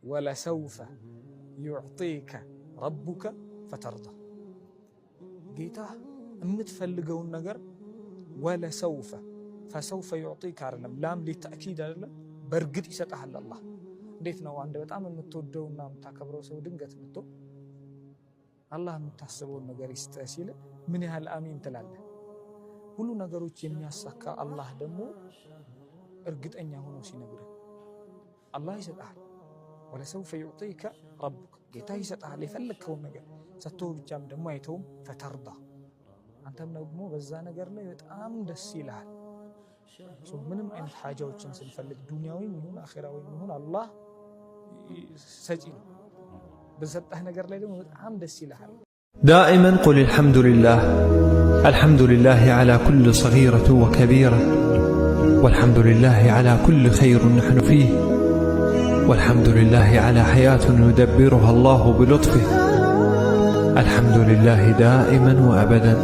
ወለሰውፈ ዩዕጢከ ረቡከ ፈተርዳ ጌታ የምትፈልገውን ነገር ወለሰውፈ ፈሰውፈ ዩዕጢከ አይደለም ላም ሊተእኪድ አይደለም በእርግጥ ይሰጥሃል አላህ። እንዴት ነው አንድ በጣም የምትወደውና የምታከብረው ሰው ድንገት መጥቶ አላህ የምታስበውን ነገር ይስጥህ ሲል ምን ያህል አሚን ትላለህ? ሁሉ ነገሮች የሚያሳካ አላህ ደግሞ እርግጠኛ ሆኖ ሲነግርህ አላህ ይሰጥሃል። ወለሰውፈ ዩዕጢከ ረቡከ ጌታ ይሰጥሃል የፈለግከውን ነገር ሰጥቶ ብቻም ደግሞ አይተውም ፈተርዳ አንተም ደግሞ በዛ ነገር ላይ በጣም ደስ ይልሃል። ምንም አይነት ሓጃዎችን ስንፈልግ ዱንያዊም ይሁን አኺራዊም ይሁን አላህ ሰጪ ነው። በሰጠህ ነገር ላይ ደግሞ በጣም ደስ ይልሃል። دائما قل الحمد لله على كل صغيرة وكبيرة، والحمد لله على كل خير نحن فيه، والحمد لله على حياة يدبرها الله بلطفه. الحمد لله دائما وأبدا.